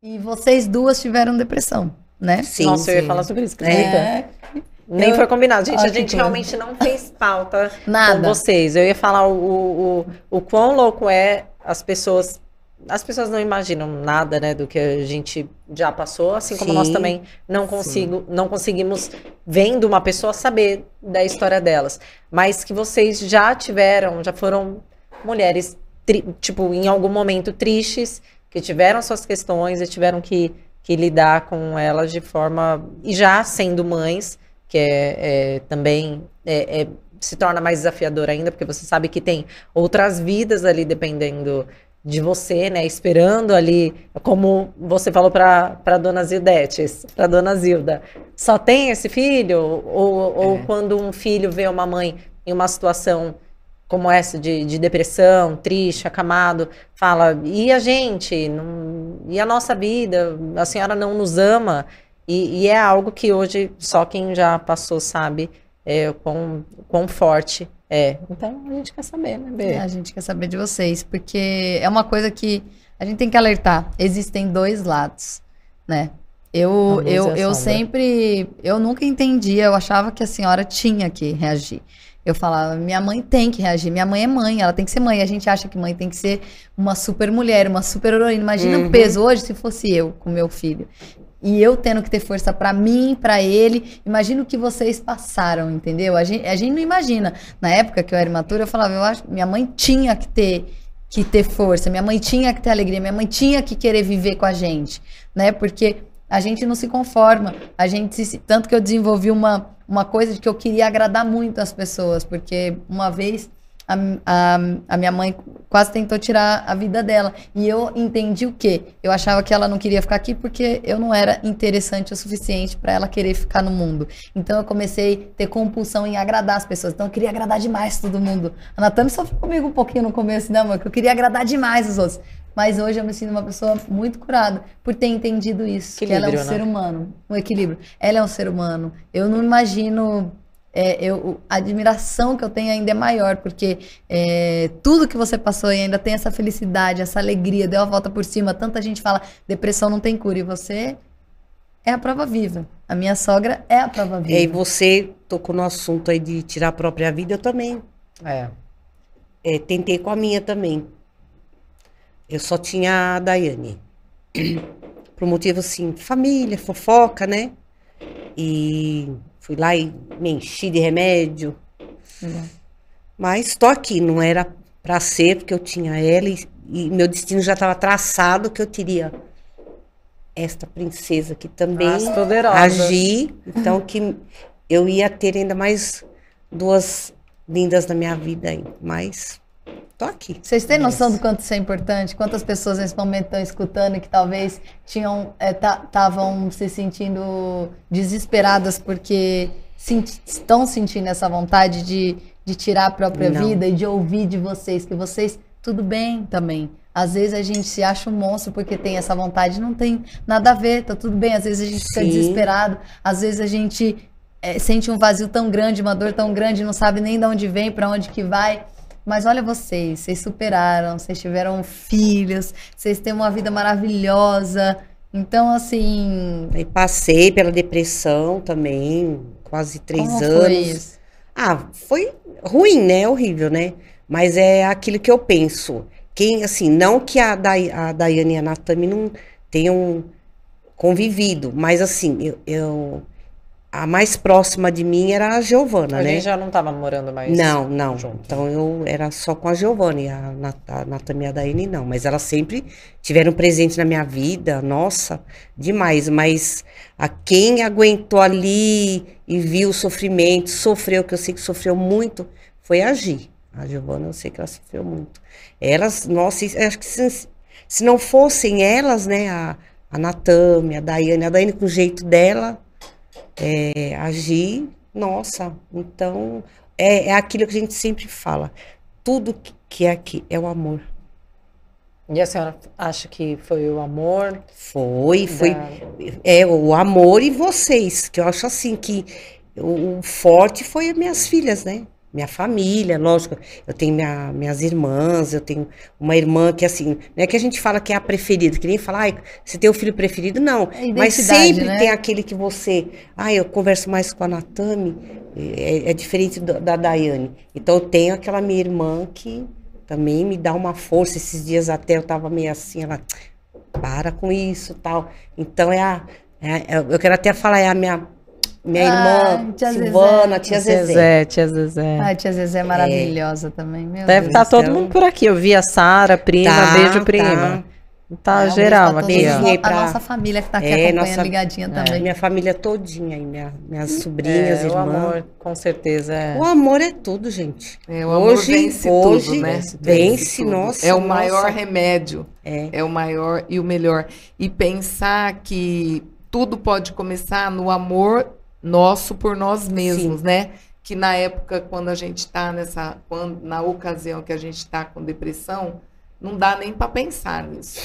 E vocês duas tiveram depressão, né? Sim, Nossa, eu ia sim. falar sobre isso. Eu- Nem foi combinado, gente. Ó, A que gente coisa. realmente não fez pauta Nada. com vocês. Eu ia falar o quão louco é as pessoas. As pessoas não imaginam nada, né, do que a gente já passou, assim como nós Sim, também não conseguimos, vendo uma pessoa, saber da história delas. Mas que vocês já foram mulheres, tipo, em algum momento tristes, que tiveram suas questões e tiveram que lidar com elas de forma. E já sendo mães, que também se torna mais desafiador ainda, porque você sabe que tem outras vidas ali dependendo de você, né? Esperando ali, como você falou para dona Zildete, para dona Zilda, só tem esse filho? Ou quando um filho vê uma mãe em uma situação como essa de depressão, triste, acamado, fala, e a gente? E a nossa vida? A senhora não nos ama? E é algo que hoje só quem já passou sabe quão forte é. Então a gente quer saber, né, Bê? A gente quer saber de vocês, porque é uma coisa que a gente tem que alertar. Existem dois lados, né? A luz e a Eu sombra. sempre, eu nunca entendia, eu achava que a senhora tinha que reagir. Eu falava, minha mãe tem que reagir, minha mãe é mãe, ela tem que ser mãe. A gente acha que mãe tem que ser uma super mulher, uma super heroína. Imagina o peso hoje se fosse eu com meu filho. E eu tendo que ter força pra mim, pra ele. Imagina o que vocês passaram, entendeu? A gente não imagina. Na época que eu era imatura, eu falava, eu acho, minha mãe tinha que ter força, minha mãe tinha que ter alegria, minha mãe tinha que querer viver com a gente, né? Porque a gente não se conforma. Tanto que eu desenvolvi uma coisa de que eu queria agradar muito as pessoas, porque uma vez a minha mãe quase tentou tirar a vida dela. E eu entendi o quê? Eu achava que ela não queria ficar aqui porque eu não era interessante o suficiente para ela querer ficar no mundo. Então eu comecei a ter compulsão em agradar as pessoas. Então eu queria agradar demais todo mundo. A Natami sofreu comigo um pouquinho no começo, né, amor? Que eu queria agradar demais os outros. Mas hoje eu me sinto uma pessoa muito curada por ter entendido isso. Que ela é um ser humano. Um equilíbrio. Ela é um ser humano. Eu não imagino... a admiração que eu tenho ainda é maior, porque tudo que você passou e ainda tem essa felicidade, essa alegria, deu a volta por cima. Tanta gente fala, depressão não tem cura, e você é a prova viva. A minha sogra é a prova viva. E você tocou no assunto aí de tirar a própria vida, eu também. Tentei com a minha também. Eu só tinha a Daiane. Por motivo assim, família, fofoca, né? E fui lá e me enchi de remédio. Mas tô aqui, não era pra ser, porque eu tinha ela e meu destino já estava traçado, que eu teria esta princesa que também As poderosas. agir. Então que eu ia ter ainda mais duas lindas na minha vida aí. Mas tô aqui. Vocês têm noção do quanto isso é importante? Quantas pessoas nesse momento estão escutando e que talvez estavam se sentindo desesperadas porque estão sentindo essa vontade de tirar a própria vida e de ouvir de vocês, que vocês, tudo bem também. Às vezes a gente se acha um monstro porque tem essa vontade, não tem nada a ver, tá tudo bem. Às vezes a gente fica desesperado, às vezes a gente sente um vazio tão grande, uma dor tão grande, não sabe nem de onde vem, para onde que vai. Mas olha vocês superaram, vocês tiveram filhos, vocês têm uma vida maravilhosa. Então, assim... Aí passei pela depressão também, quase 3 como anos. foi isso? Foi ruim, né? Horrível, né? Mas é aquilo que eu penso. Assim, não que a Daiane e a Natami não tenham convivido, mas assim, a mais próxima de mim era a Giovana, né? A gente já não tava morando mais Não. junto. Então eu era só com a Giovana e a Natami e a Daiane não. Mas elas sempre tiveram presente na minha vida, nossa, demais. Mas a quem aguentou ali e viu o sofrimento, sofreu, que eu sei que sofreu muito, foi a Gi. A Giovana, eu sei que ela sofreu muito. Elas, nossa, acho que se não fossem elas, né, a Natami, a Daiane com o jeito dela, agir, nossa, então é aquilo que a gente sempre fala, tudo que é aqui é o amor. E a senhora acha que foi o amor? Foi o amor e vocês, que eu acho assim que o forte foi as minhas filhas, né? minha família, lógico. Eu tenho minhas irmãs, eu tenho uma irmã que, assim, não é que a gente fala que é a preferida, que nem fala, ai, você tem o filho preferido, não. É Mas identidade, sempre né? tem aquele que você, ai, eu converso mais com a Natami, é diferente da Daiane. Então, eu tenho aquela minha irmã que também me dá uma força. Esses dias até eu tava meio assim, ela, para com isso, tal. Então, eu quero até falar, é a minha irmã Tia Silvana, Zezé. tia Zezé. Tia Zezé. Ai, tia Zezé é maravilhosa também, meu Deve Deus. estar todo Então- mundo por aqui. Eu vi a Sara, prima, Tá, beijo, tá. prima. Tá Um beijo geral pra aqui, todos ó. nós, Aí a pra- nossa família que tá aqui É, acompanhando, nossa- ligadinha também. Minha família todinha aí, minhas sobrinhas, O irmãs. amor, com certeza. O amor é tudo, gente. O amor vence tudo, né? Vence, tudo. nossa. É o nossa. maior remédio. É. É o maior e o melhor. E pensar que tudo pode começar no amor nosso por nós mesmos, né? Que na época, quando a gente está na ocasião que a gente está com depressão, não dá nem para pensar nisso,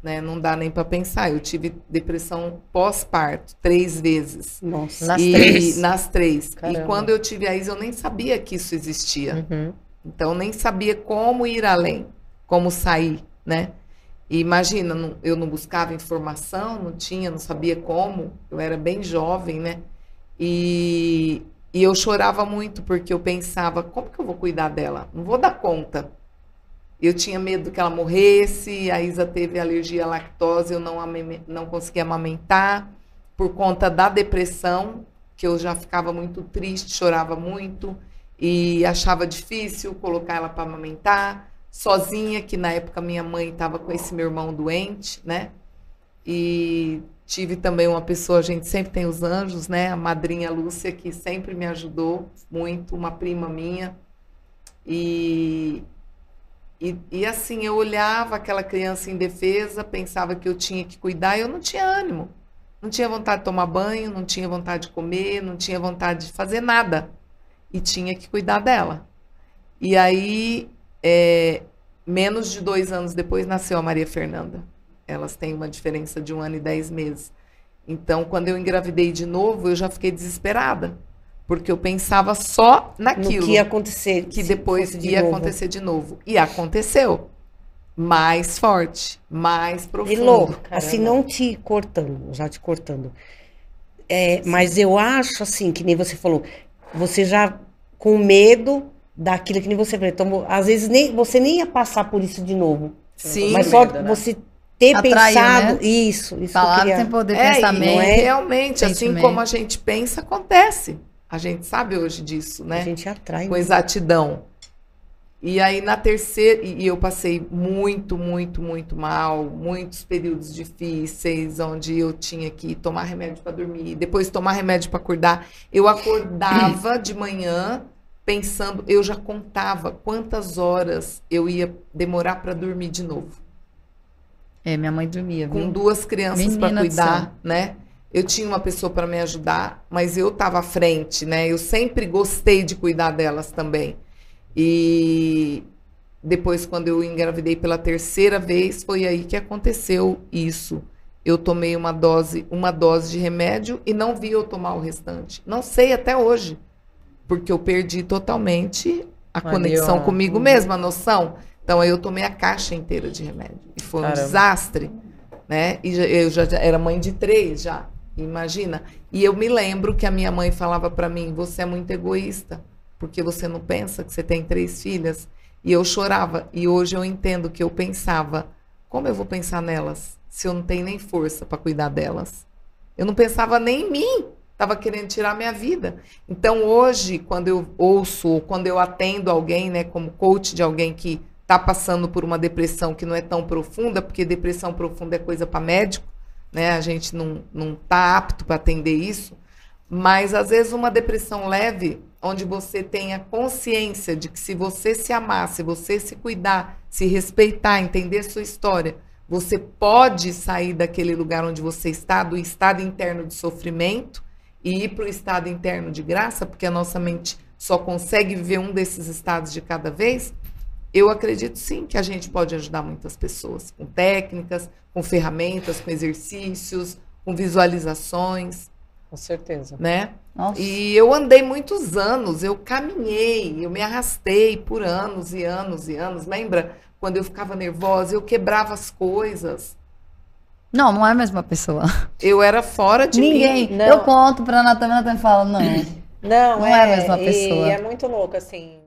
né? Não dá nem para pensar. Eu tive depressão pós-parto 3 vezes. Nossa. Nas três. Caramba. E quando eu tive a Isa, eu nem sabia que isso existia. Uhum. Então, nem sabia como ir além, como sair, né? E imagina, eu não buscava informação, não sabia como. Eu era bem jovem, né? E eu chorava muito, porque eu pensava, como que eu vou cuidar dela? Não vou dar conta. Eu tinha medo que ela morresse, a Isa teve alergia à lactose, eu não conseguia amamentar, por conta da depressão, que eu já ficava muito triste, chorava muito, e achava difícil colocar ela para amamentar, sozinha, que na época minha mãe estava com esse meu irmão doente, né? E tive também uma pessoa, a gente sempre tem os anjos, né? A madrinha Lúcia, que sempre me ajudou muito, uma prima minha. E assim, eu olhava aquela criança indefesa, pensava que eu tinha que cuidar, e eu não tinha ânimo. Não tinha vontade de tomar banho, não tinha vontade de comer, não tinha vontade de fazer nada. E tinha que cuidar dela. E aí, menos de 2 anos depois, nasceu a Maria Fernanda. Elas têm uma diferença de 1 ano e 10 meses. Então, quando eu engravidei de novo, eu já fiquei desesperada. Porque eu pensava só naquilo. No que ia acontecer. Que se depois fosse de ia novo. acontecer de novo. E aconteceu. Mais forte, mais profundo. Elô, assim, não te cortando, já te cortando. Mas eu acho, assim, que nem você falou, você já com medo daquilo que nem você falou. Então, às vezes, você nem ia passar por isso de novo. Sim, Mas só medo, né? você ter Atraiu, pensado... né? Isso que eu Palavra queria... tem poder, e pensamento. realmente, assim sentimento. como a gente pensa, acontece. A gente sabe hoje disso, né? A gente atrai. Com exatidão. E aí na terceira, e eu passei muito, muito, muito mal, muitos períodos difíceis, onde eu tinha que tomar remédio para dormir, depois tomar remédio para acordar. Eu acordava de manhã pensando, eu já contava quantas horas eu ia demorar para dormir de novo. Minha mãe dormia, viu? Com 2 crianças para Menina do cuidar, céu. né? Eu tinha uma pessoa para me ajudar, mas eu estava à frente, né? Eu sempre gostei de cuidar delas também. E depois, quando eu engravidei pela 3ª vez, foi aí que aconteceu isso. Eu tomei uma dose de remédio e não vi eu tomar o restante. Não sei até hoje, porque eu perdi totalmente a conexão comigo mesma, a noção. Então, aí eu tomei a caixa inteira de remédio. E foi um desastre, né? E eu já era mãe de 3 já, imagina. E eu me lembro que a minha mãe falava para mim, você é muito egoísta, porque você não pensa que você tem 3 filhas. E eu chorava. E hoje eu entendo que eu pensava, como eu vou pensar nelas, se eu não tenho nem força para cuidar delas? Eu não pensava nem em mim. Estava querendo tirar minha vida. Então, hoje, quando eu ouço, ou quando eu atendo alguém, né, como coach de alguém que está passando por uma depressão que não é tão profunda, porque depressão profunda é coisa para médico, né? A gente não está apto para atender isso. Mas, às vezes, uma depressão leve, onde você tenha consciência de que se você se amar, se você se cuidar, se respeitar, entender sua história, você pode sair daquele lugar onde você está, do estado interno de sofrimento, e ir para o estado interno de graça, porque a nossa mente só consegue viver um desses estados de cada vez. Eu acredito sim que a gente pode ajudar muitas pessoas, com técnicas, com ferramentas, com exercícios, com visualizações. Com certeza. né? Nossa. E eu andei muitos anos, eu caminhei, eu me arrastei por anos e anos e anos. Lembra quando eu ficava nervosa, eu quebrava as coisas. Não, não é a mesma pessoa. Eu era fora de Ninguém. mim. Não. Eu conto pra Natan, Natan fala, não. Não Não é a mesma pessoa. E é muito louco, assim.